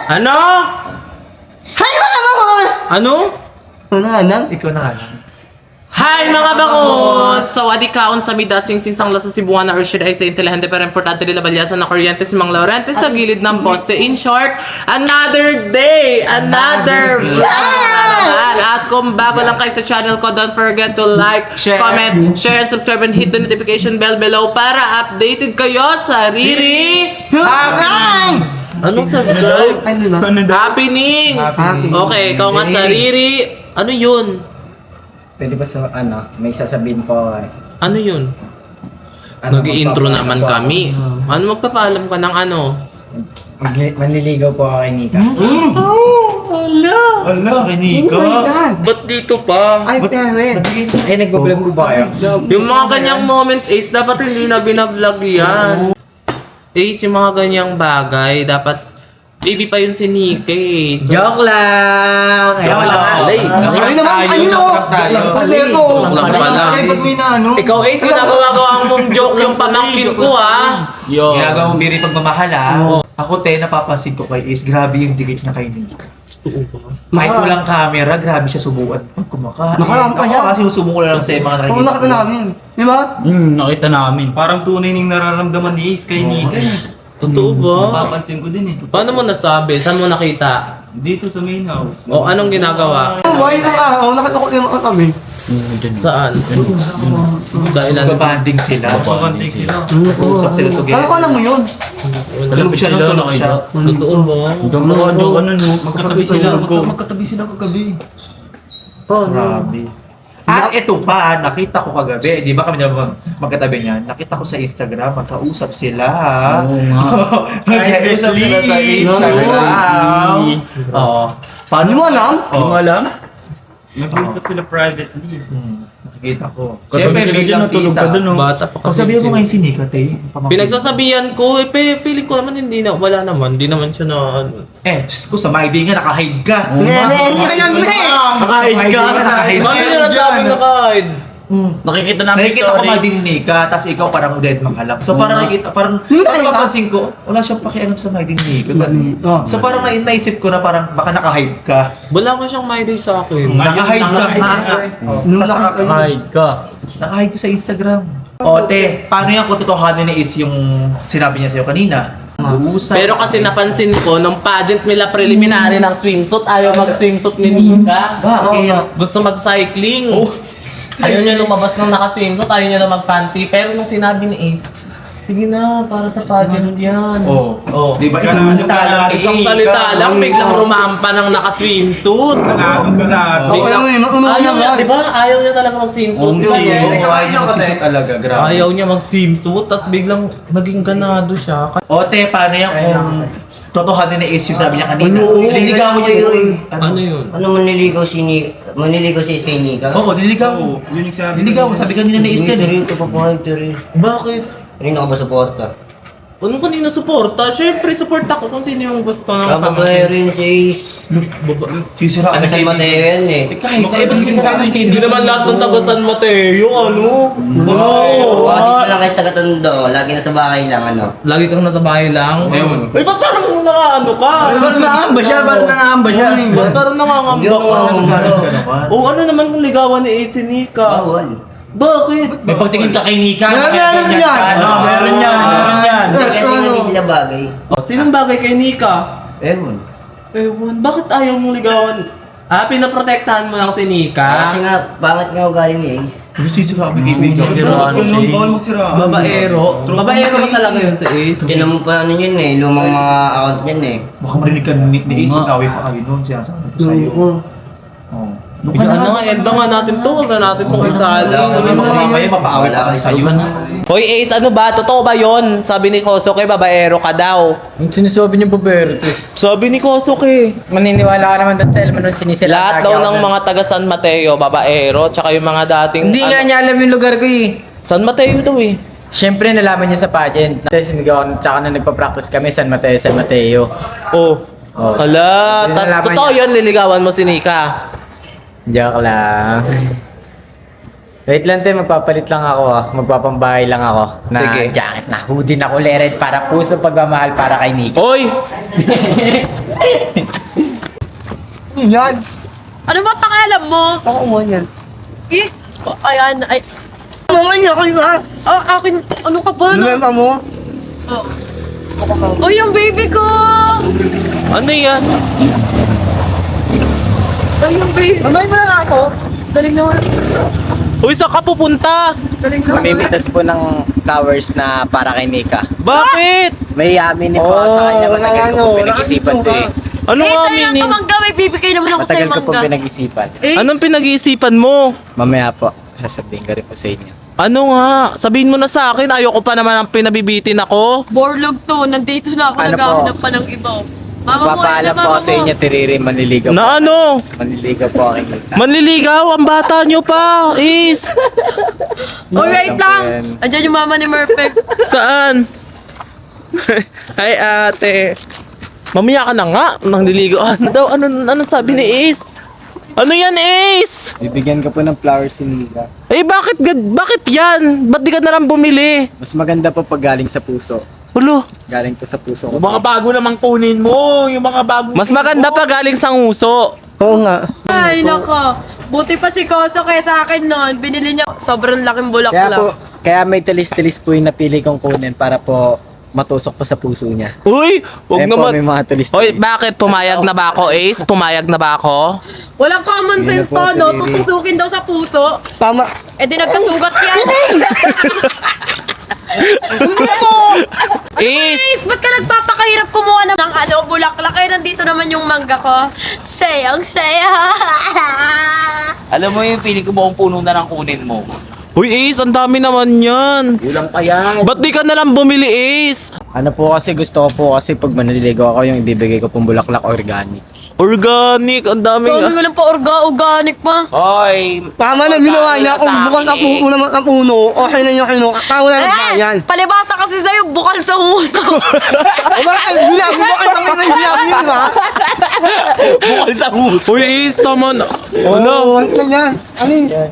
Ano? Hi mga bangus! Ano? Ano nga lang? Ikaw na nga lang. Hi mga bangus! So, adi kaon sa mida sing-sing-sang lasa Cebuana or should I say intelihente pero importante nila balyasan na kuryente si Mang Laurente sa gilid ng bosse. In short, another day! Another vlog! At kung bago lang kayo sa channel ko, don't forget to like, Share. comment, share, and subscribe and hit the notification bell below para updated kayo sa Riri! Hi! Anong subscribe? Ano na? Happenings! Happenings. Okay, ikaw nga sa Riri. Ano yun? Pwede ba sa may sasabihin ko Ano yun? Nag-i-intro naman kami. Ano magpapaalam ka ng ano? Manliligaw po ako kay Nika. Ala, Oh my God! ba't dito pa? Ay, parent! Eh, nagbo-vlog po ba kayo? Yung mga ganyang moment, Ace, dapat hindi na binablog yan. Ace, yung mga ganyang bagay, dapat baby pa yun si Nikki. So, Joke lang! Joke lang. Alay. Ay naman, ayun o! lang pala. Ikaw, Ace, ginagawa mong joke yung pamangkin ko, ha? Ginagawa mong biri pagmamahal Ako napapansin ko kay Ace, grabe yung dikit niya kay Nika. Kahit walang camera, grabe siya subukan pag kumakain. Nakalampa niya. Ako kasi susubo ko lang sa mga Oo, nakita namin. Di ba? Nakita namin. Parang tunay ning nararamdaman ni Ace kay Nika. Totoo ba? Napapansin ko din eh. Paano mo nasabi? Saan mo nakita? Dito sa main house. O anong ginagawa? Why ng araw? Nakita ko din kami. Saan? Dahil ano? Babanding sila. Papanting sila. Usap sila Kala ko together. alam mo yun. Tulog siya, tulog siya. Totoo ba? Magkatabi sila. Magkatabi sila kagabi. Oh, Grabe. Ito pa, nakita ko kagabi. Di ba kami na magkatabi niyan? Nakita ko sa Instagram, magkausap sila. Oo nga. Magkausap sila sa Instagram. Oo. Paano Hindi mo alam? Hindi mo alam? Nag-usap sila privately. Nakikita ko. Katabi sila dyan, natulog ka dun, oh. Bata pa kasi. Sabihin mo ngayon si Nika, te. Pinagsasabihan ko, piling ko naman hindi na, wala naman, hindi naman siya na, Diyos ko, sa my day nga, nakahide ka. Hindi ka yan, pre! Nakahide ka. Nakahide Mami ka. na nasabi na kahit. Nakikita namin Nakikita ko story. my day ni Nika, tapos ikaw parang dead manghalap. So parang nakikita, parang, Hindi ka parang nakita? napansin ko, wala siyang pakialam sa my day ni Nika. Oh. So parang naisip ko na parang baka nakahide ka. Wala ko siyang may day sa akin. Nakahide ka. Nung Tas nakita- Hide ka. nakahide ka sa Instagram. O, te, paano yan kung totohanin ni Is yung sinabi niya sa'yo kanina? Uusap. Pero kasi napansin ko, nung pageant nila preliminary ng swimsuit, ayaw mag-swimsuit ni Nika. Bakit? Gusto mag-cycling. Ayaw niya lumabas ng naka-swimsuit, ayaw niya na mag-panty. Pero nung sinabi ni Ace, sige na, para sa pageant yan. Oh. Oh. Di ba? Isang salita lang ni Isang Ika. salita lang, biglang rumampa ng naka-swimsuit. Ayaw mo yun, unahan Ayaw niya, yan. di ba? Ayaw niya talaga mag-swimsuit. Oo, Oo, Kaya- ayaw niya magsisip talaga, grabe. Ayaw niya mag-swimsuit, tapos biglang naging ganado siya. O, te, paano yan kung totohanin ni Is yung sabi niya kanina? Nililigawan niya sila. Ano yun? Ano manliligaw si Kay Nika? Oo, nililigaw. Yun yung sabi. Nililigaw, sabi kanina ni Is yan eh. Ito pa po, Tiri. Bakit? Kanina ka ba suporta? Ano kanina suporta? Siyempre, support ako kung sino yung gusto ng Kababae rin si Ace. Sisiraan Taga San Mateo yan eh. Kahit na ibang sisiraan yung Hindi naman lahat ng taga San Mateo, ano? Bakit lang kayo sa Tondo? Lagi na sa bahay lang, ano? Lagi kang nasa bahay lang? Ayun. Ay, ba't parang nakaano ka? Ba't nangamba siya? Ba't nangamba siya? Ba't parang nangangamba Hindi ako ka? nangangamba. O ano naman kung ligawan ni Ace ni Nika? Bawal. Bakit? May pagtingin ka kay Nika. Meron yan. Meron yan. Meron yan. Hindi kasi nga hindi sila bagay. Sinong bagay kay Nika? Ewan. Ewan, bakit ayaw mong ligawan? Pinaprotektahan mo lang si Kasi Nika? nga, pangit nga ugali ni Ace. Sisiraan yung kaibigan. Bawal magsira. Babaero? Babaero na talaga yun si Ace. Hindi naman pa ano yun eh, lumang mga account yan eh. Baka marinig ka ni Ace, mag-away pa kayo noon. Sinasabi ko sa'yo. Oh. Ano nga, end nga natin to. Huwag na natin itong isali. Mamaya mapaaway pa kayo sa'yo. Hoy Ace, ano ba? Totoo ba yon? Sabi ni Kosoke, babaero ka daw. Yung sinasabi niyo babae ito. Sabi ni Kosoke. Maniniwala ka naman doon dahil man sinisila. Lahat daw ng mga taga San Mateo, babaero, tsaka yung mga dating... Hindi nga niya alam yung lugar ko eh. San Mateo daw eh. Siyempre nalaman niya sa pageant. Tapos sumigaw, tsaka na nagpa-practice kami San Mateo, San Mateo. Oh. Oh. Ala, Hindi tas nalaman totoo niya. yun, liligawan mo si Nika. Joke lang. Wait lang te, magpapalit lang ako ah. Magpapambahay lang ako. Na Sige. jacket Nahudin ako Leren para puso pagmamahal para kay Nika. Oy! Yan. Ano ba pangalan mo? Ako mo yan. Eh, ayan, ay, Mama niya kayo ha. akin, ano ka ba? No? Remember mo? Oh, yung baby ko! Ano yan? Ay, yung baby. Mamay mo na ako. Daling naman. Uy, saan ka pupunta? Daling naman. Mamimitas po ng flowers na para kay Nika. Bakit? May aminin po ako sa kanya. Matagal ko po pinag-isipan to eh. Ano Eh, nga sa'yo lang minin? ka mangga, may bibigay naman ako sa'yo Matagal ko po mangga. pinag-isipan. Eh, Anong pinag-iisipan mo? Mamaya po, sasabihin ko rin po sa inyo. Ano nga? Sabihin mo na sa akin, ayoko pa naman ang pinabibitin ako. Borlog to, nandito na ako, Ano naghahanap pa ng iba. Mama mo, Papaalam ano, po mama ako sa mo? inyo, Tiriri, manliligaw po. Na ano? Manliligaw po ako kay Nika. Manliligaw? Ang bata nyo pa, is. Alright Ano po lang. yan? Andiyan yung mama ni Murphy. Saan? Ay ate. Mamaya ka na nga, manliligaw. Ano daw? Anong sabi ni Ace? Ano yan, Ace? Bibigyan ko po ng flowers si Nika. Eh, bakit yan? Ba't di ka na lang bumili? Mas maganda po pag galing sa puso. Ulo, Galing po sa puso ko. Yung mga bago namang kunin mo. Yung mga bago. mas maganda pa galing sa nguso. Oo nga. Ay, nako. Buti pa si Koso kaya sa akin noon. Binili niya sobrang laking Kaya po, bulaklak. kaya may tilis-tilis po yung napili kong kunin para po matusok pa sa puso niya. Uy, wag Kaya po naman. may mga tilis-tilis. Hoy, bakit pumayag na ba ako, Ace? Pumayag na ba ako? Walang common Sino sense po, to, no? Tiriri? Tutusukin daw sa puso. Tama. Eh di nagkasugat yan. Ace! Guys, ba't ka nagpapakahirap kumuha ng ano, bulaklak? Eh, nandito naman yung mangga ko. Sayang, saya. Alam mo yung feeling ko buong puno na ng kunin mo. Uy, Ace, ang dami naman yan. Kulang pa yan. Ba't di ka na lang bumili, Ace? Ano po kasi gusto ko po kasi pag manliligaw ako yung ibibigay ko pong bulaklak organic. Organic, ang daming... Sabi ko lang pa, organic pa. Hoy. Tama na ginawa niya. Kung bukal ang puno naman ang puno, okay na yung kinuha. Tama na Eh, yan. palibasa kasi sa'yo, bukal sa huso. O bakit? Binabi mo kayo naman na binabi yun ha? Bukal sa huso. Uy, Ace, tama na. Ano? Oo, ano na yan? Ano yun?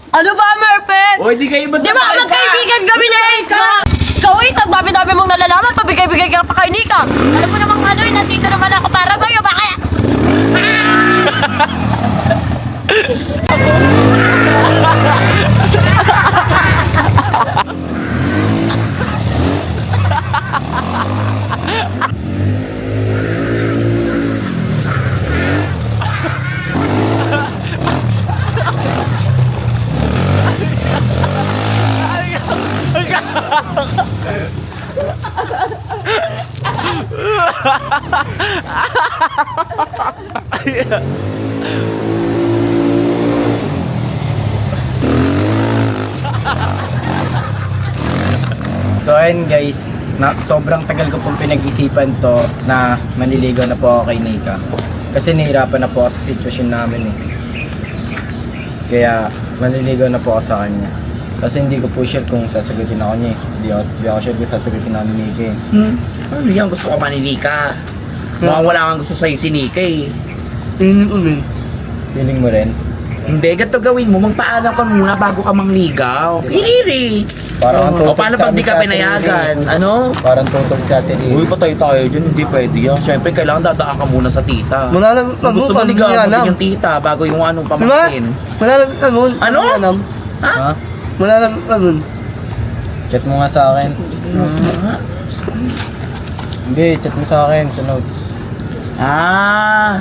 Ano ba, Murphy? Hoy, di kayo ba't Di ba, magkaibigan kami ni Ace na? Ikaw, Ace, ang dami-dami mong nalalaman, pabigay-bigay ka pa kay Nika. Alam mo namang ano, nandito naman ako para sa'yo, bakit? So ayun guys, sobrang tagal ko pong pinag-isipan to na manliligaw na po ako kay Nika. Kasi nahihirapan na po ako sa sitwasyon namin eh. Kaya manliligaw na po ako sa kanya. Kasi hindi ko po sure kung sasagutin ako niya eh. Hindi ako sure kung sasagutin ako ni Nika eh. Ano yan? Gusto ko manilika. Mukhang wala kang gusto sa'yo si Nika eh. Tingin ko rin. Feeling mo rin? Hindi, ganito gawin mo. Magpaalam ka muna bago ka mangligaw. Iriri. Parang O paano pag di ka pinayagan? Ano? Parang tutol si Ate Uy, Lily. patay tayo dyan. Hindi pwede yan. Siyempre, kailangan dadaan ka muna sa tita. Malalam Kung gusto mo ligawan mo din yung tita bago yung anong Diba? pamangkin. Malalam kamun. Ano? Ha? Malalam kamun. Chat mo nga sa akin. Hindi, chat mo sa akin sa notes. Ah,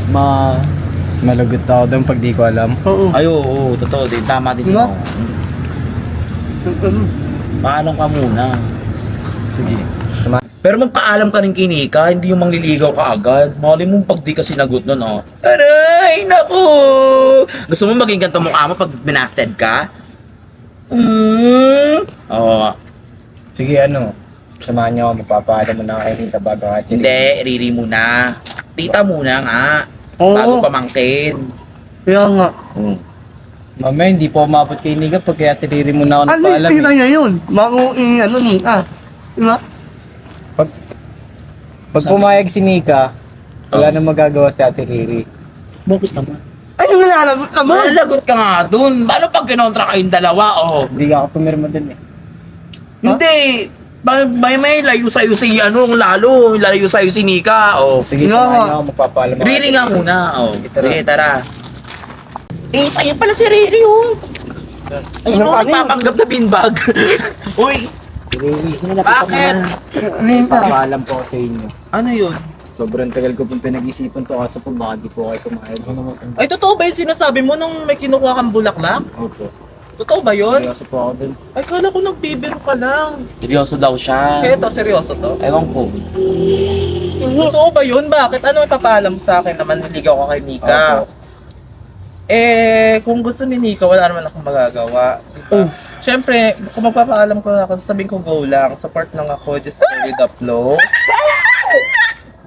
Mga... Malagot ako doon pag di ko alam. Oo. ay oo, totoo din. Tama din Diba? siya. Paalam ka muna. Sige. Sama. Pero magpaalam ka rin kay Nika, hindi yung mangliligaw ka agad. Mali mo pag di ka sinagot nun, oh. Aray, naku! Gusto mo maging ganito mukha mo pag binasted ka? Oo. Sige, ano? Samahan niyo ako, magpapaalam mo na kay Rita bago ka. Hindi, riri muna. Tita muna nga. Oo. Bago pamangkin. Kaya nga. Mamaya, hindi po umabot kay Nika pag kaya tiriri mo na ako Ano nagpaalam yung tira eh. niya yun? Bago ano ni Diba? Pag pumayag si Nika, wala na magagawa si Ate Riri. Bakit naman? Ay, nalalagot naman. Malalagot ka nga dun. Paano pag kinontra kayong dalawa, oh? Hindi ako pumirma dun eh. Hindi. May layo sa'yo si lalo. Layo sa'yo si Nika, oh. Sige, Nga. kumain ako, magpapaalam ako. Riri nga muna, oh. tara. Sige, tara. Eh, sa'yo pala si Riri, oh. Ayun, Ano, oh, ano? nagpapanggap na beanbag. Uy, bakit? Magpapaalam po ako sa inyo. Ano yun? Sobrang tagal ko pong pinag-isipan to kaso po baka di po kayo kumain. Ay, totoo ba yung sinasabi mo nung may kinukuha kang bulaklak? Opo. Totoo ba yun? Seryoso po ako dun. Ay, kala ko nagbibiro ka lang. Seryoso daw siya. Eto, seryoso to. Ewan ko. Totoo ba yun? Bakit? Ano ipapaalam sa akin naman niligaw ko kay Nika? Opo. Eh, kung gusto ni Nika, wala naman akong magagawa. Diba? Siyempre, kung magpapaalam ko ako, sasabihin ko go lang. Support lang ako, just go with the flow.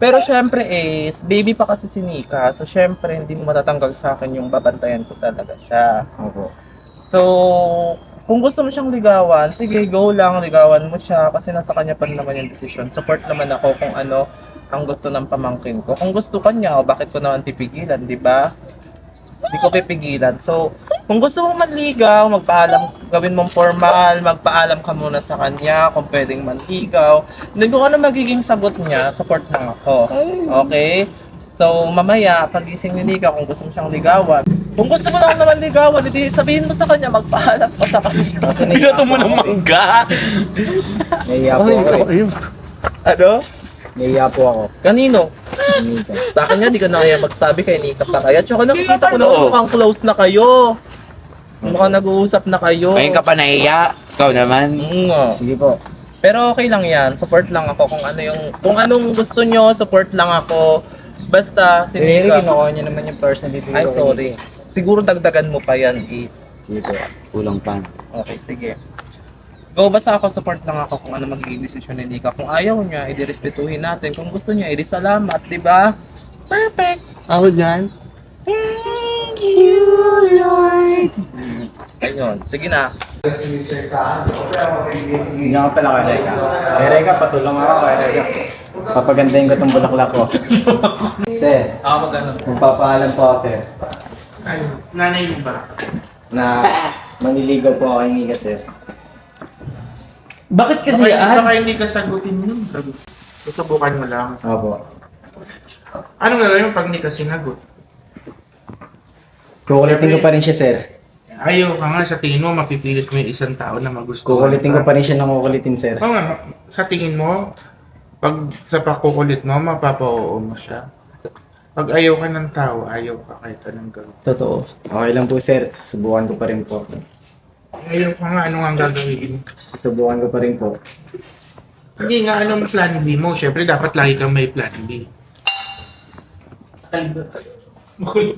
Pero syempre is, baby pa kasi si Nika. So syempre, hindi mo matatanggal sa akin yung babantayan ko talaga siya. Opo. So, kung gusto mo siyang ligawan, sige, go lang, ligawan mo siya. Kasi nasa kanya pa naman yung decision. Support naman ako kung ano ang gusto ng pamangkin ko. Kung gusto kanya, o bakit ko naman pipigilan, di ba? Hindi ko pipigilan. So, kung gusto mong manligaw, magpaalam, gawin mong formal, magpaalam ka muna sa kanya kung pwedeng manligaw. Hindi ko ano magiging sagot niya, support lang ako. Okay? So, mamaya, pagising ni Nika, kung gusto mo siyang ligawan, kung gusto mo lang naman ligawan, hindi sabihin mo sa kanya, magpaalam ka sa kanya. Kaso Binato mo ng mangga. Naiya po ako eh. Ano? Naiya po ako. Kanino? Nika. Sa akin nga, di ka na kaya magsabi kay Nika pa kaya. Tsaka nakikita ko na Oo. mukhang close na kayo. Mukhang nag-uusap na kayo. Ngayon ka pa nahiya. Ikaw naman. nga. Sige po. Pero okay lang yan. Support lang ako kung anong gusto nyo, support lang ako. Basta si Riri, Nika. kinukuha niyo naman yung personality ko. Ay, sorry. Siguro dagdagan mo pa yan, Ace. Sige po. Kulang pa. Okay, sige. Go, basta ako, support lang ako kung ano magiging desisyon ni Nika. Kung ayaw niya, i-respetuhin natin. Kung gusto niya, edi salamat, di ba? Perfect! Ako dyan. Ayun, sige na. Hindi ako pala kay Reka. Kay Reka, patulong ako kay Reka. Papagandahin ko itong bulaklak ko. Sir, magpapaalam po ako, sir. Nanay mo ba? Na manliligaw po ako kay Nika, sir. Bakit Baka hindi ka sagutin yun. Susubukan mo lang. Opo. Anong gagawin mo pag hindi ka sinagot? Kukulitin ko pa rin siya, sir. Ayaw ka nga, sa tingin mo, mapipilit mo yung isang tao na magustuhan. Kukulitin ko pa rin siya ng kukulitin, sir. Oo nga, sa tingin mo, pag sa pakukulit mo, mapapa-oo mo siya. Pag ayaw ka ng tao, ayaw ka kahit anong gawin. Totoo. Okay lang po, sir. Susubukan ko pa rin po. Ayaw ka nga, ano nga ang gagawin? Susubukan ko pa rin po. Hindi nga, anong plan B mo? Siyempre, dapat lagi kang may plan B.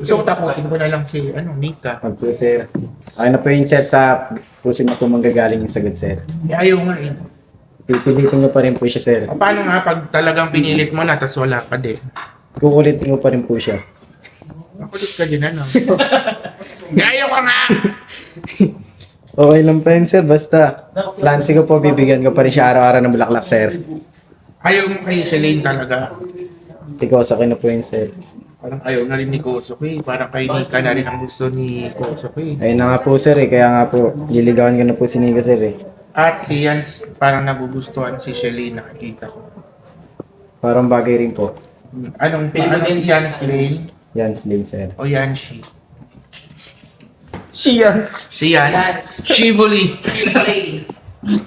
So, takutin ko na lang si, Nika. Pag po, sir. Okay na po yun, sir, sa pusin na po manggagaling yung sagot, sir. Eh, ayaw nga eh. Pipilitin ko pa rin po siya, sir. O, paano nga pag talagang pinilit mo na, tas wala ka din? Kukulitin ko pa rin po siya. Makulit ka din, ano? Ayaw ka nga! Okay lang pa yun, sir. Basta, plansi ko po, bibigyan ko pa rin siya araw-araw ng bulaklak, sir. Ayaw mo kay Celine talaga. Ikaw sa akin na po yun, sir. Parang ayaw na rin ni Kosuke. Parang kay Nika na rin ang gusto ni Kosuke. Ayun na nga po, sir, eh. Kaya nga po, liligawan ko na po si Nika, sir, eh. At si Jans, parang nagugustuhan si Celine, nakikita ko. Parang bagay rin po. Anong Jans Lane Yan, Slim, sir. o Yanshi? Si Jans. Si Jans. Shivoli.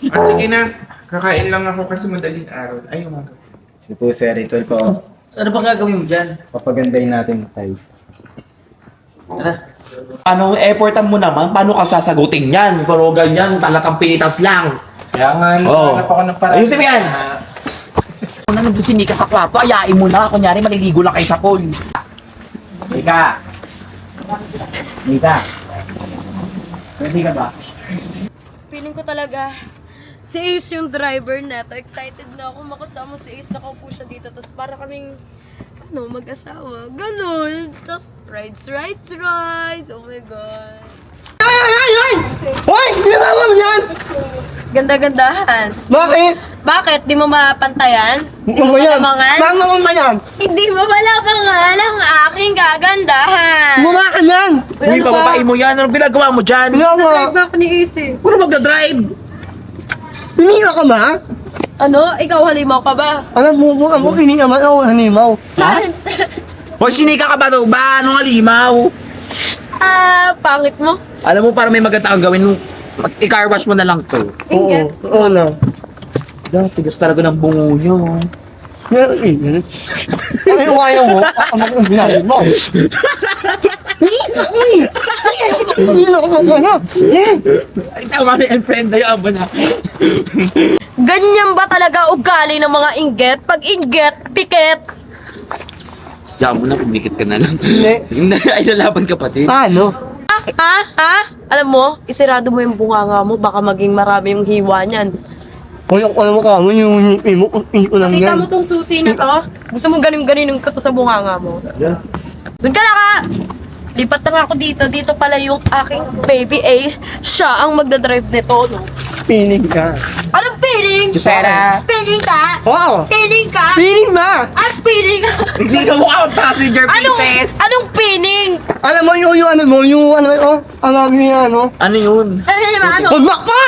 Sige na. Kakain lang ako kasi madaling araw. Ayaw mo. Sige po, sir. Ito po. Ano bang gagawin mo dyan? Papagandahin natin tayo. Ano, effortan mo naman? Paano ka sasagutin yan? Pero ganyan, talagang pinitas lang. Kaya nga, Oo. hanap ako ng paraan. Ayusin mo yan! Kung na nandun si Nika sa kwarto, ayain mo na. Kunyari, maliligo lang kayo sa pool. Nika! Nika! Ready ka ba? Feeling ko talaga, si Ace yung driver neto. Excited na ako makasama si Ace. Nakaupo siya dito. Tapos para kaming, mag-asawa. Ganon. Tapos rides. Oh my God. Hoy! Ginagawa mo yan! Ganda-gandahan. Bakit? Bakit? Di mo mapantayan? Di Ano mo ba yan? malamangan? Mama mo ba yan? Hindi mo malamangan ang aking gagandahan. Bumaba ka yan! Uy, bababae mo yan. Anong ginagawa mo dyan? Mama! Drive na ako ni Isi. Ano magdadrive? Hinila ka ba? Ano? Ikaw halimaw ka ba? Alam mo, hinila man ako, hanimaw. Hoy, sinika ka ba daw ba? Anong halimaw? Pangit mo. Alam mo, para may maganda kang gawin mo, i-car wash mo na lang to. Ingat. Oo na. Tigas talaga ng bungo nyo. Yan, ingat. Ano yung kaya mo? Ang ginagawa mo. Ay, tama na yung friend na yung na. Ganyan ba talaga ugali ng mga inggit? Pag inggit, pikit. Diyan mo na, pumikit ka na lang. Hindi. Ay, lalaban ka pati. Ano? Ha? Alam mo, isirado mo yung bunganga mo, baka maging marami yung hiwa niyan. Kaya ko alam mo ka mo, yung ngipin mo, hindi ko lang Nakita yan. mo tong susi na to? Gusto mo ganin-ganin ka to sa bunganga mo? Doon ka lang ha! Lipat na nga ako dito. Dito pala yung aking baby Ace. Siya ang magdadrive nito, no? Pinig ka. Anong feeling? Jusera. Feeling ka? Oo! Feeling ka? Pinig ba? Feeling ka? Hindi ka mukha passenger Anong feeling? Alam mo yung ano mo, alam mo yung ano? Ano yun? Ano? Kamak ka!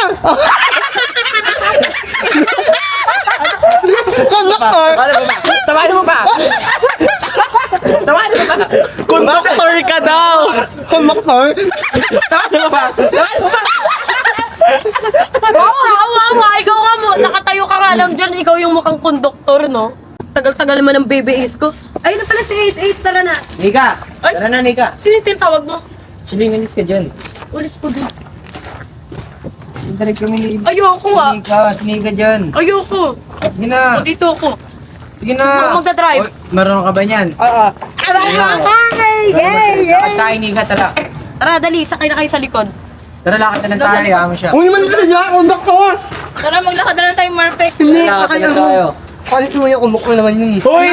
Kamak ka! Tawanin mo ba? Tawanin mo ba? Conductor ka daw! Kamak ka! Tawanin mo ba? Tawanin mo ba? Oo. Ikaw nga mo. Nakatayo ka nga lang dyan. Ikaw yung mukhang konduktor, no? Tagal-tagal man ng baby Ace ko. Ayun na pala si Ace. Tara na. Nika! Tara na, Nika. Sino yung tinatawag mo? Silingalis ka dyan. Ulis ko din. Direct kami. Ayoko nga. Nika, sininga dyan. Ayoko. Sige na. O, dito ako. Sige na. Ako magdadrive. Oy, marunong ka ba niyan? Oo. Lakad tayo, Nika, tara. Tara, dali. Sakay na kayo sa likod. Tara, lakad na lang tayo. Amo siya. Uy naman ka dyan, kamak ka! Tara, maglakad na lang tayo, perfect. Hindi, Lakad kaya na mo. tayo. Kalit mo yung kumuk mo naman yun. Hoy!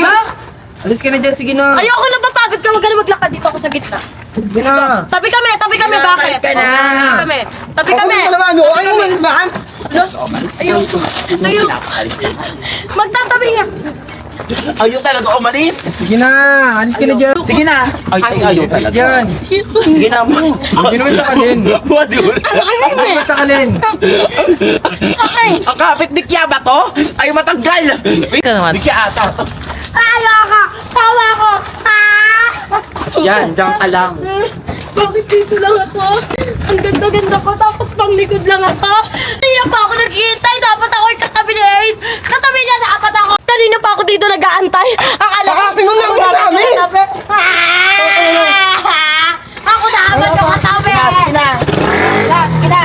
Alis ka na dyan, sige na. Ayoko na papagod ka. Huwag ka na maglakad dito ako sa gitna. Sige na. Tabi kami. Bakit? ka na. Tabi Ako kami. ka naman, ano? Ano naman ba? Ayoko. Magtatabi nga. Ayaw talaga umalis. Sige na. Alis ka na dyan. Sige na. Ay, ayaw Alis talaga. dyan. Sige na. Hindi naman sa kalin. Wadul. Hindi naman sa kalin. Ang kapit dikya ba to? Ay matanggal. Ika naman. Dikya ata. Ayoko. Tawa ko. Yan, diyan ka lang. Bakit dito lang ako? Ang ganda-ganda ko, tapos pang likod lang ako. Kanina pa ako naghihintay, dapat ako yung katabi ni Ace. Katabi niya dapat ako. Kanina pa ako dito nag-aantay. Akala ko... Kakating mo na ako kami! Ako dapat yung katabi! Sige na! Sige na!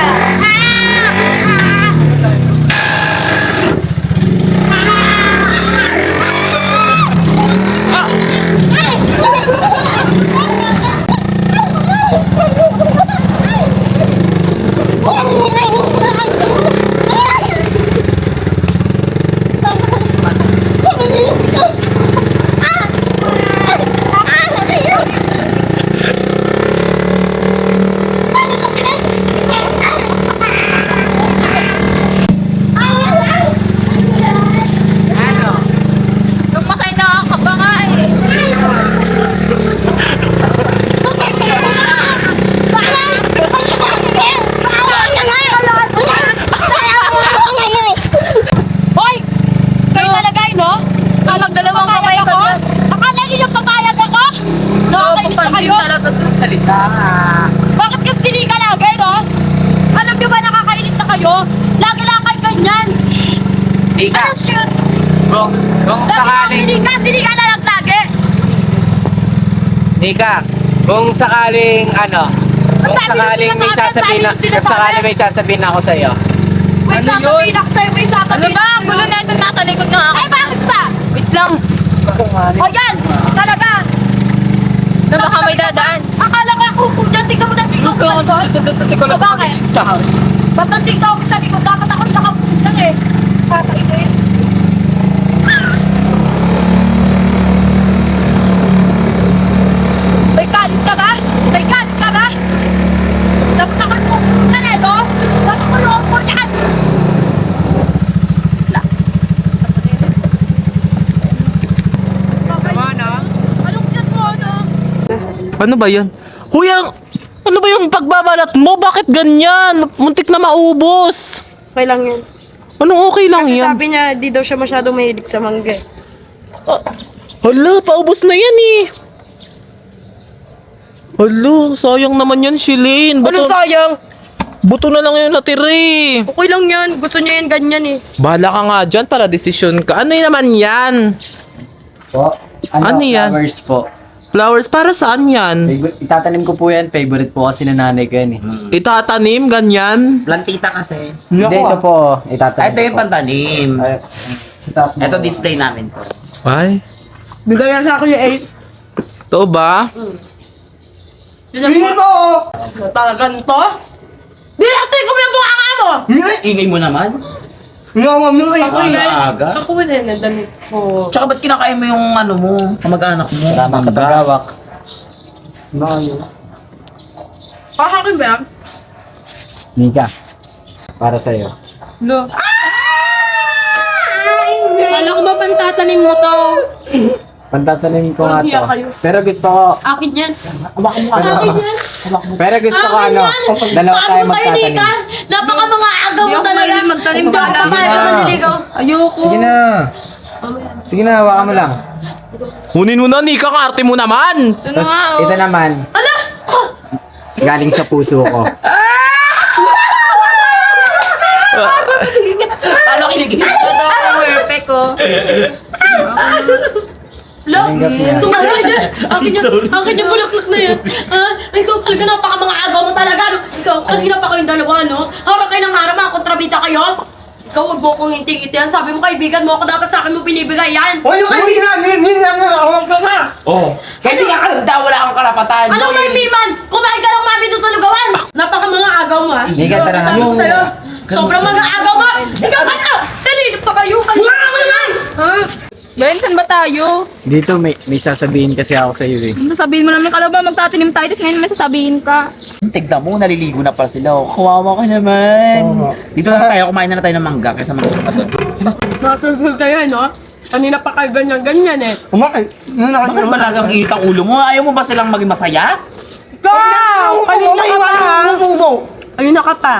Nagpasay na ako ba nga eh. Hoy! Kayo talaga eh, no? Kalag dalawang kamay ka dyan. Akala niyo yung papayag ako? Nakakainis na kayo? talaga itong salita. Bakit kasi sinika lagi, no? Alam niyo ba nakakainis na kayo? Lagi lang kayo ganyan. Anong shoot? Kung Lagi lang sinika na lang lagi. Nika, kung sakaling Ang dami yung sinasabi. may sasabihin ako sa iyo. May sasabihin ako sa'yo, may sasabihin. Ano ba? Ang gulo na ito nasa likod ng akin. Ay, bakit ba? Wait lang. O yan, talaga. Na baka may dadaan. Akala ko ako kung dyan, tingnan mo na tingnan ko sa likod. O bakit? Ba't ang tingnan ko sa likod? Dapat ako yung nakapuntan eh. Kakainis. May galit ka ba? May galit ka ba? Dapat ako yung pupuntan eh, no? Dapat ako yung pupuntan. Ano ba yan? Huyang, ano ba yung pagbabalat mo? Bakit ganyan? Muntik na maubos. Okay lang yan. Anong okay lang Kasi yan? sabi niya, di daw siya masyadong mahilig sa mangga. Hala, paubos na yan eh. Hala, sayang naman yan, Shilin. Ano sayang? Buto na lang yung natira eh. Okay lang yan. Gusto niya yan ganyan eh. Bahala ka nga dyan para desisyon ka. Ano yun naman yan? Po, Ano yan? flowers po. Flowers, para saan yan? Itatanim ko po yan, favorite po kasi na nanay ko yan eh. Itatanim, ganyan? Plantita kasi. Hindi, ito po, itatanim Ito yung pantanim. Sa taas mo. Ito display namin to. Ay, Bigay yan sa akin yung 8. to ba? Hindi ko! Talagang to? Di natin ko yung mukha ka mo! Ingay mo naman. Hindi ako mami ko Ako yun. Aga. Ako yun ang damit ko. Tsaka ba't kinakain mo yung ano mo, kamag-anak mo? Tama sa paggawak. Kakakin ba yan? Nika, para sa'yo. No. Kala ko ba pantatanim mo to? Pantatanim ko nga Parang hiya to. kayo. Pero gusto ko, Akin yan. Akin yan. pero gusto ko Akin ano, yan. dalawa tayo Sabi ko sa'yo, magtatanim. Nika. Napaka mga agaw mo talaga. Magtanim ka na. Sige na. Maniligaw. Ayoko. Sige na. Sige na, hawakan mo lang. Kunin mo na, Nika, karte mo naman. Ito na Tapos, nga oh. ito naman, Ala! galing sa puso ko. Paano kiligin? Ito ang perfect ko. Lo, Tinggap niya. tumagal yan. Akin yung bulaklak na yan. Ikaw talaga napaka mga agaw mo talaga. No? Ikaw, kanina pa kayong dalawa, no? Harap kayo ng harap, mga kontrabita kayo. Ikaw, huwag mo kong inting-itian. Sabi mo, kaibigan mo ako, dapat sa akin mo binibigay yan. O yung kaibigan, yun lang nga, awag ka na! Oo. Kahit hindi ka daw, wala kang karapatan. Alam mo yung Miman, kumain ka lang mami doon sa lugawan. Napaka mga agaw mo, ha? Hindi ka tara. Sabi ko sa'yo, sobrang mga agaw mo. Ikaw ba na? Kanina pa kayo. Kanina ka naman. Ha? Ben, saan ba tayo? Dito may sasabihin kasi ako sa iyo eh. Sabihin mo naman, kala ba magtatanim tayo, tapos ngayon may sasabihin ka. Tignan mo, naliligo na pala sila. Oh. Kawawa ka naman. Dito na tayo, kumain na tayo ng mangga kaysa mangga pa doon. Nasusul kayo, no? Kanina pa kayo ganyan-ganyan eh. Umakay. Bakit malagang init ang ulo mo? Ayaw mo ba silang maging masaya? Ikaw! Kanina ka pa, ha? Umumo! Ayun na ka pa.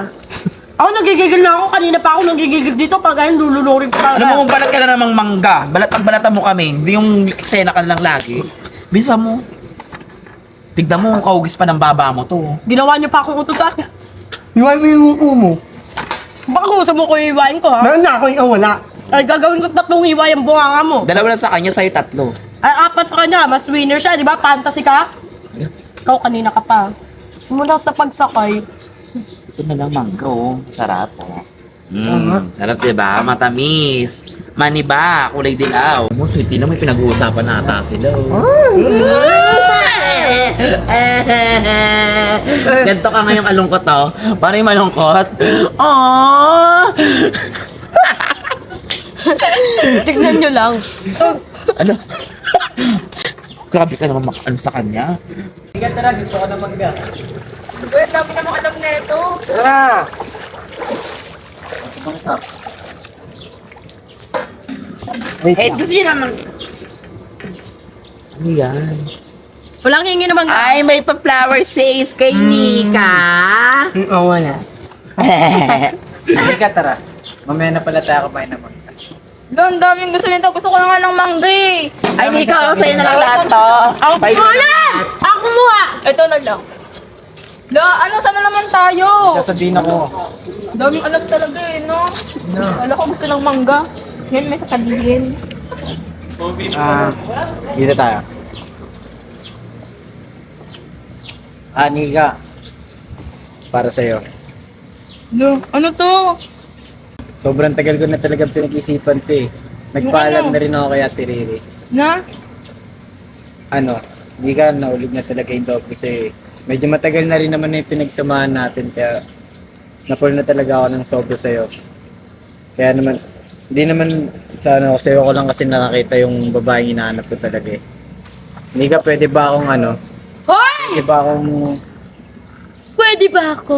Ako nagigigil na ako, kanina pa ako nagigigil dito pag ayun lulunurin ko Alam mo, balat ka na namang mangga. Pagbalatan mo kami, hindi yung eksena ka lang lagi. Bisa mo. Tignan mo, kaugis pa ng baba mo to. Ginawa niyo pa akong utusan. Iwan mo yung umo. Baka gusto mo ko iiwain ko, ha? Meron na ako yung wala. Ay, gagawin ko 3 iway ang bunganga mo. Dalawa lang sa kanya, sa'yo 3. Ay, 4 sa kanya, mas winner siya, di ba? Fantasy ka? Ikaw kanina ka pa. Simula sa pagsakay. Ito na lang mangga, oh. Sarap, oh. Sarap, diba? Matamis. Maniba, kulay dilaw. Mo, sweetie na may pinag-uusapan na ata sila, oh. Ganto ka ngayong alungkot, oh. Para yung malungkot. Aww! Tignan nyo lang. Ano? Grabe ka naman ano sa kanya. Sige, tara, gusto ko na mangga. Wait, dami namang alam na ito. Tara! Wait Eh, lang. gusto niyo naman. Ano yan? Walang hingi naman ka. Ay, may pa-flower sales kay Nika. Oo, wala. Sige, tara. Mamaya na pala tayo kumain ng mangga. Doon, daming gusto nito. Gusto ko na nga ng mangga eh. Ay, Nika, sa'yo na lang lahat to. Ako Bye. kumuha! Ako kumuha! Ito na lang. Ano, sana naman tayo? Sasabihin ako. Daming alam talaga eh, no? Wala ko gusto ng mangga. Ngayon may sasabihin. Dito tayo. Nika. Para sa'yo. Ano to? Sobrang tagal ko na talagang pinag-isipan to eh. Nagpaalam na rin ako kay Ate Riri. Na? Ano, hindi ka naulog na talaga yung loob ko sa'yo eh. Medyo matagal na rin naman na yung pinagsamahan natin kaya napul na talaga ako ng sobra sa'yo. Kaya naman, hindi naman sa ano, sa'yo ko lang kasi nakakita yung babaeng hinahanap ko talaga eh. Hindi ka pwede ba akong ano, Hoy! pwede ba akong Pwede ba ako?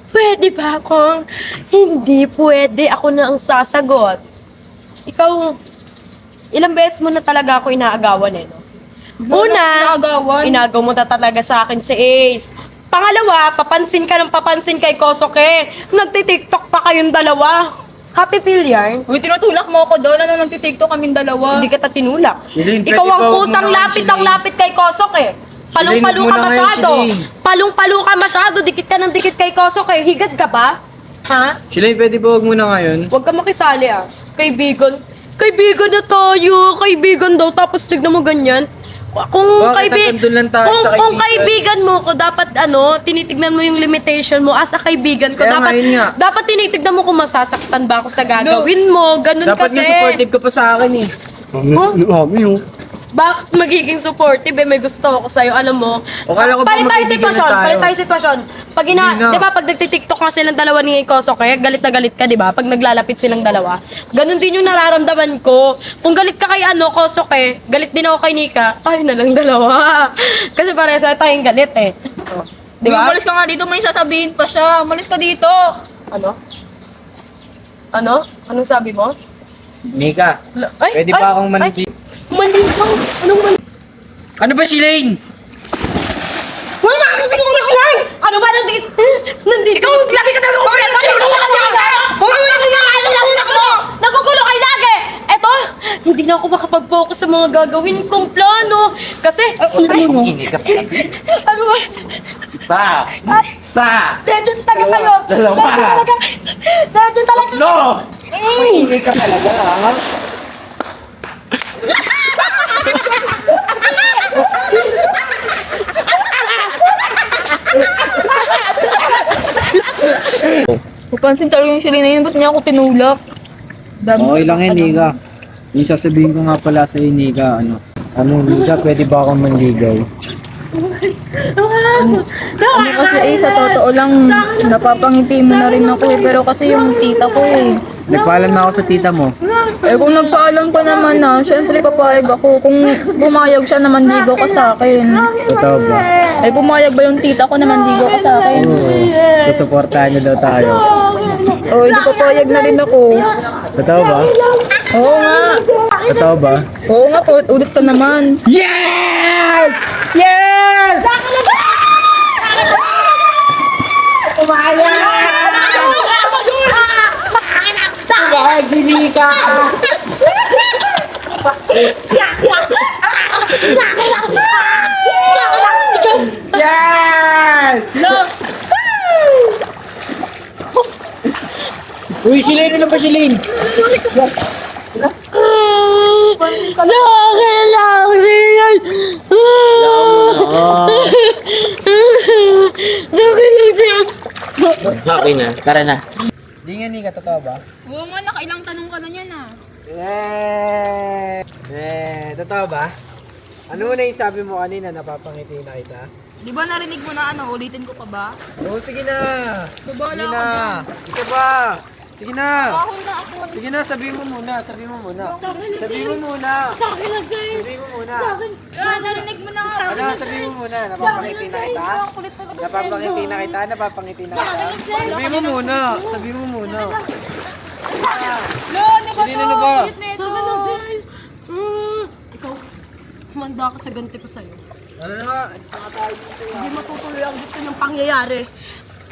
Pwede ba ako? Hindi pwede. Ako na ang sasagot. Ikaw, ilang beses mo na talaga ako inaagawan eh, no? Una, inagaw mo na talaga sa akin si Ace. Pangalawa, papansin ka ng papansin kay Kosoke. Nagtitiktok pa kayong dalawa. Happy feel yarn? Uy, tinutulak mo ako doon. Ano, nagtitiktok kaming dalawa. Hindi kita tinulak. Shilin, Ikaw pwede ang ba huwag mo kusang naman, lapit ang Shilin? lapit kay Kosoke. Palong-palo Shilin, ka huwag mo na masyado. ngayon, Shilin. Palong-palo ka masyado. Dikit ka ng dikit kay Kosoke. Higad ka ba? Ha? Shilin, pwede ba huwag mo na ngayon? Huwag ka makisali ah. Kaibigan. Kaibigan na tayo. Kaibigan daw. Tapos tignan mo ganyan. Kung Bakit nandun lang tayo sa kung kaibigan? kaibigan mo ko, dapat tinitignan mo yung limitation mo as a kaibigan ko. Kaya nga, yun nga. Dapat tinitignan mo kung masasaktan ba ako sa gagawin mo. Ganun Dapat kasi. nga supportive ka pa sa akin eh. Mami, oh. Bakit magiging supportive eh? May gusto ako sa'yo, alam mo. O, kala ko ba Palit tayo magkaibigan sitwasyon, na tayo? palit tayo sitwasyon. Pag Hindi na. di ba, pag nagtitiktok nga silang dalawa ni Kosoke, galit na galit ka, di ba? Pag naglalapit silang dalawa. Ganon din yung nararamdaman ko. Kung galit ka kay Kosoke, galit din ako kay Nika, tayo na lang dalawa. Kasi parehas tayong galit eh. Di Di ba? umalis ka nga dito, may sasabihin pa siya. Umalis ka dito. Ano? Ano? Anong sabi mo? Nika, pwede ba akong mandi? Manligaw? Anong manligaw? Ano ba, Shilin? Ano ba nandito? Nandito? Ikaw, labi ka talaga ulit! Nagugulo kayo lagi! Eto, hindi na ako makapag-focus sa mga gagawin kong plano. Kasi, ano ba? Legend talaga kayo! Legend talaga! Legend talaga! No! Hindi ka talaga, ha? Mapansin talaga yung Shelly na yun. Ba't niya ako tinulak? Okay lang yan, Nika. Yung sasabihin ko nga pala sa Nika, Nika, pwede ba akong manligaw? Ano kasi sa totoo lang, napapangiti mo na rin ako eh. Pero kasi yung tita ko eh. Nagpaalam na ako sa tita mo. Eh kung nagpaalam ka naman syempre papayag ako. Kung bumayag siya na manligaw ka sa akin. Totoo ba? Eh pumayag ba yung tita ko na manligaw ka sa akin? Oo. Susuportahan niyo daw tayo. Oh, hindi papayag na rin ako. Totoo ba? Oo nga. Totoo ba? Oo nga, ulit ka naman. Yes! Yes! Mahal si Nika! Yes! Uy, Shilin! Ano ba, Shilin? Sakit lang siya! Sakit lang siya! Okay na, tara na. Hindi nga, Nika. Totoo ba? Oo nga, nakailang tanong ka na yan Totoo ba? Ano na yung sabi mo kanina, napapangiti na kita? Di ba narinig mo na ulitin ko pa ba? Oo, sige na! Babala Sige ka na! dyan. Isa pa! Sige na! Ahon na ako. Sige na, sabihin mo muna, sabihin mo muna. Sabihin mo muna. Sakit lang siya! Sabihin mo muna. Narinig mo na nga. Ano, sabihin mo muna, napapangiti na kita? Napapangiti na kita, napapangiti na kita. Sabihin mo muna, sabihin mo muna. Sabihin na ba? Sakit lang siya! Ikaw, humanda ka sa ganti ko sa'yo. Ano na, alis na nga tayo dito. Hindi matutuloy ang gusto niyong pangyayari.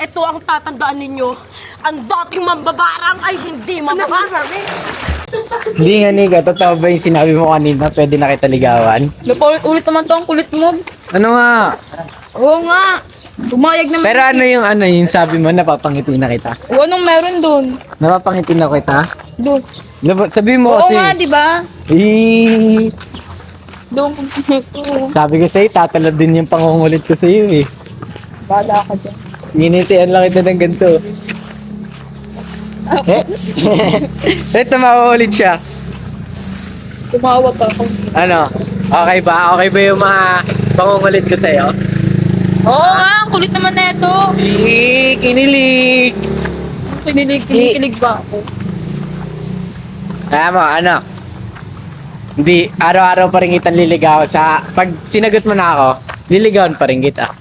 Ito ang tatandaan ninyo. Ang dating mambabarang ay hindi mababarang. Hindi nga, Nika, totoo ba yung sinabi mo kanina, pwede na kita ligawan? Ulit naman to ang kulit mo. Ano nga? Oo nga. Pumayag naman. Pero ano yung sabi mo, napapangiti na kita? O anong meron doon? Napapangiti na kita? Doon. Sabihin mo Oo kasi. nga, di ba? Doon. Sabi ko sa'yo, tatalab din yung pangungulit ko sa'yo eh. Bala ka dyan. Nginitian lang kita ng ganito. Ito, mauulit siya. Tumawa pa ako. Ano? Okay ba? Okay ba yung mga pangungulit ko sa'yo? Oo nga, ang kulit naman na ito. Kinilig! Kinikilig ba ako? Kaya mo, ano? Hindi, araw-araw pa rin kitang liligaw. Pag sinagot mo na ako, liligawan pa rin kita.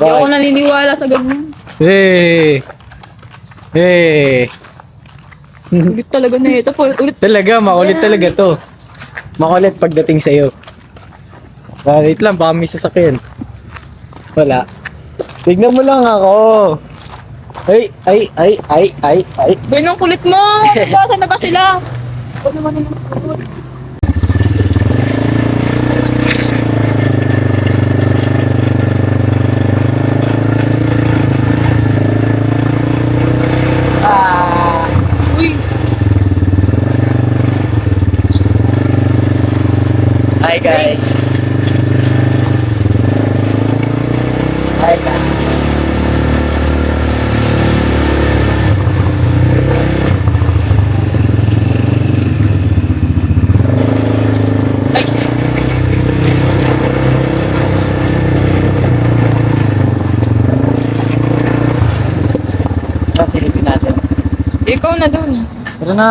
Hindi ako naniniwala sa ganyan. Hey! Ulit talaga na ito. Ulit. Talaga, makulit talaga to. makulit pagdating sa'yo. Wait lang, baka may sasakyan. Wala. Tignan mo lang ako. Ay. Boy, ang kulit mo! Basa na ba sila? Huwag naman nila kulit. Uy! Hi guys. Hi guys. Silipin natin. Ikaw na dun. Tara na.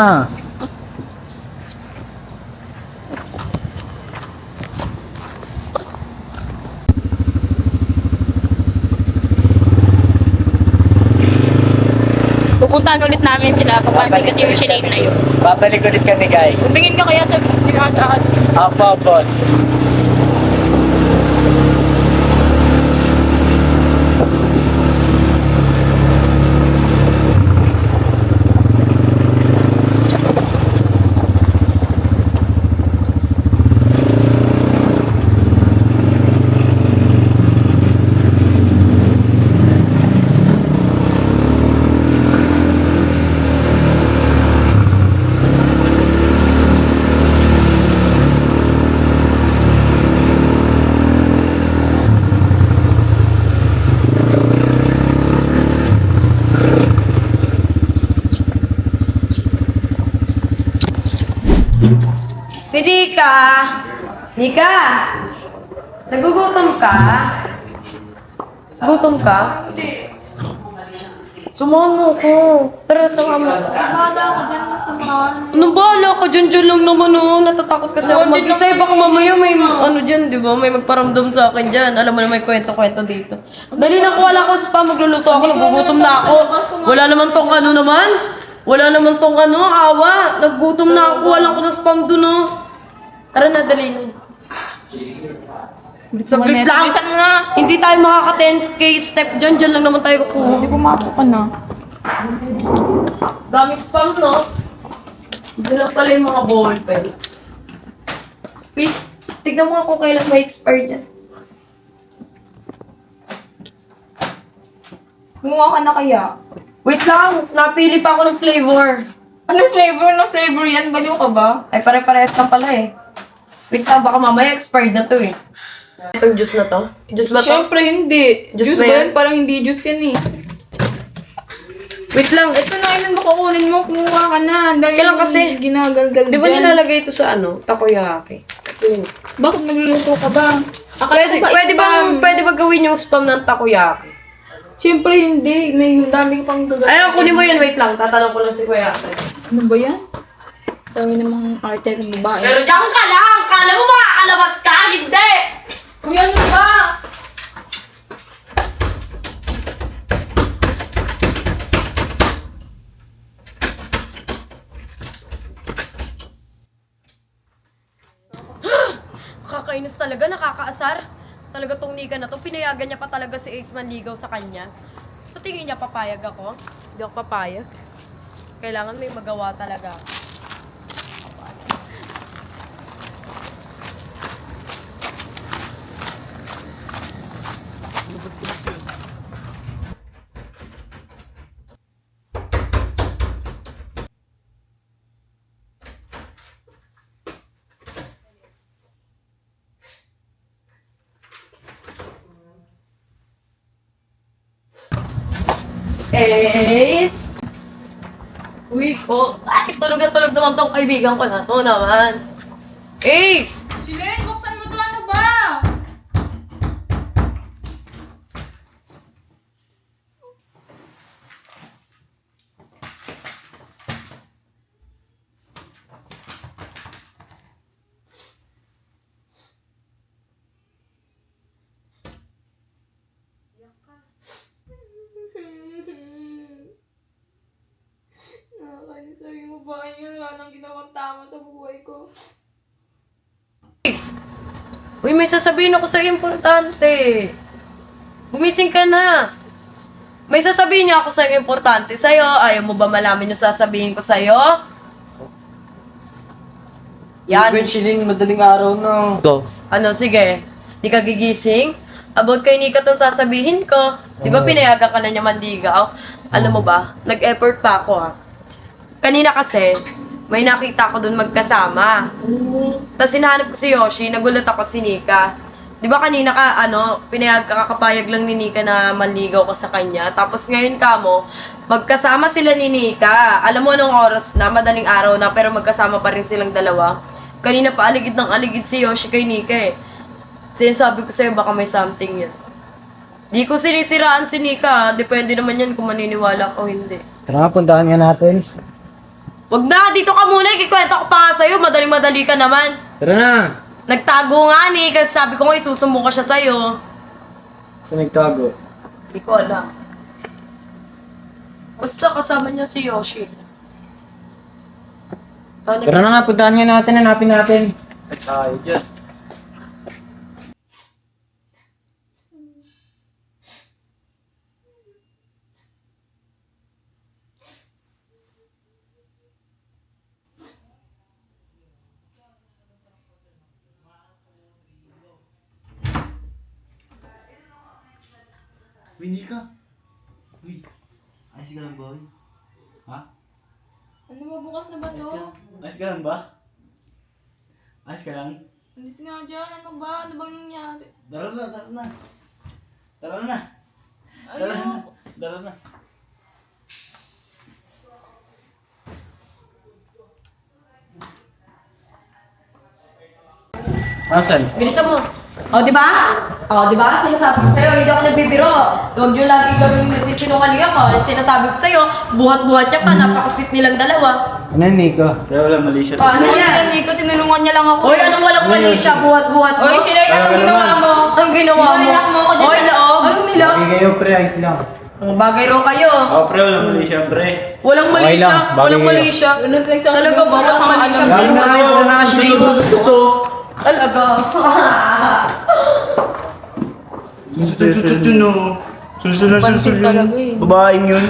Pupuntahan ulit namin sila. Papabalik kasi yung sinave na yun. Babalik ulit kami guys. Tumingin ka kaya sa akin. Apo, boss. Si Nika! Nika! Nagugutom ka? Gutom ka? Hindi. Sumama ko. Pero sumama ko. Anong bahala ka dyan? Dyan lang naman oh. Natatakot kasi ako mag-isa. Baka mamaya may ano dyan, di ba? May magparamdam sa akin dyan. Alam mo na may kwento-kwento dito. Dali na ko, wala ko spa. Magluluto ako. Nagugutom na ako. Wala naman tong ano naman. Wala naman tong ano, awa. Naggutom na ako. Wala ko sa spam dun oh. Tara na, dali na. Saglit lang. Bilisan mo na. Hindi tayo makaka 10k step dyan. Dyan lang naman tayo kukuha. Hindi pumasok ka na. Dami spam, no? Hindi na pala yung mga ballpen. Wait, tignan mo nga kung kailan may expire dyan. Gumawa ka na kaya? Wait lang, napili pa ako ng flavor. Anong flavor na flavor yan? Baliw ka ba? Ay, pare-parehas lang pala eh. Wait lang, baka mamaya expired na to eh. Itong juice na to? Juice ba to? Siyempre hindi. Juice Juice ba ba yan? yan? Parang hindi juice yan eh. Wait lang, Ito na, ilan ba kukunin mo? Kumuha ka na. Ang dami Kailan mong kasi? ginagalgal di ba dyan. nilalagay ito sa ano? Takoyaki. Bakit nagluluto ka ba? Akala ko ba Pwede ba gawin yung spam ng takoyaki? Siyempre hindi. May dami pang gagawin. Ay, kunin mo yun. Wait lang. Tatanong ko lang si Kuya Ate. Ano ba yan? Dami namang arte ng babae. Pero diyan ka lang! Kala mo makakalabas ka? Hindi! Kuya, ano ba? Kakainis talaga, nakakaasar. Talaga tong Nika na to, pinayagan niya pa talaga si Ace manligaw sa kanya. Sa tingin niya papayag ako? Hindi ako papayag. Kailangan may magawa talaga. Ace! Uy, ay, tulog na tulog naman tong kaibigan ko na to naman. Ace! Shilen, buksan mo to. Ano ba? Nakakainis. Sabi mo ba yun? Wala nang ginawang tama sa buhay ko. Ace! Uy, may sasabihin ako sa'yo importante. Gumising ka na. May sasabihin niya ako sa'yo importante sa'yo. Ayaw mo ba malaman yung sasabihin ko sa'yo? Yan. Eventually, madaling araw na. Go. Ano, sige. Di ka gigising? About kay Nika tong sasabihin ko. Di ba pinayagan ka na niya manligaw? Alam mo ba, nag-effort pa ako ha. Kanina kasi, may nakita ko dun magkasama. Tapos hinahanap ko si Yoshi, nagulat ako si Nika. Di ba kanina ka, kakapayag lang ni Nika na manligaw ko sa kanya. Tapos ngayon ka mo, magkasama sila ni Nika. Alam mo anong oras na, madaling araw na, pero magkasama pa rin silang dalawa. Kanina pa aligid ng aligid si Yoshi kay Nika eh. Sinasabi ko sa'yo, baka may something yan. Di ko sinisiraan si Nika. Depende naman yan kung maniniwala ka o hindi. Tara nga, puntahan nga natin. Wag na, dito ka muna. Ikikwento ko pa nga sa'yo. Madali-madali ka naman. Tara na! Nagtago nga ni, kasi sabi ko nga isusumbong ko siya sa'yo. Saan nagtago? Di ko alam. Basta kasama niya si Yoshi. Tara na nga, puntahan nga natin, hanapin natin. Tayo dyan. Winika. Uy, ayos ka lang ba? Ha? Ano ba, bukas na ba to? Ayos ka lang ba? Ayos ka lang? Alis nga dyan, ano ba? Ano bang nangyari? Tara na, tara na. Tara na. Tara na. Tara na. Asan? Bilisan mo. O, di ba? O, di ba? Sinasabi ko sa'yo, hindi ako nagbibiro. Huwag niyo lagi gawin yung nagsisinungaling ako. Sinasabi ko sa'yo, buhat-buhat niya pa, napaka-sweet nilang dalawa. Ano, Nico? Kaya wala mali siya. Ano Ano yan? yan, Nico? Tinulungan niya lang ako. Oy, anong walang mali siya? Buhat-buhat mo? Oy, Shilay, anong ginawa mo? Anong ginawa mo? Nilak mo ako dyan Oy, sa loob. Anong nilak? Bagay kayo, pre, ayos lang. Ang bagay raw kayo. Oh, pre, wala mali siya, pre. Walang mali Okay lang, siya. bagay Walang kayo. mali siya. Ano pinagsasabi Talaga ba? Walang mali siya. Lalo na kayo, wala na kayo. Totoo. Talaga. Susunod. Susunod. Pansin talaga eh. Babaeng yun.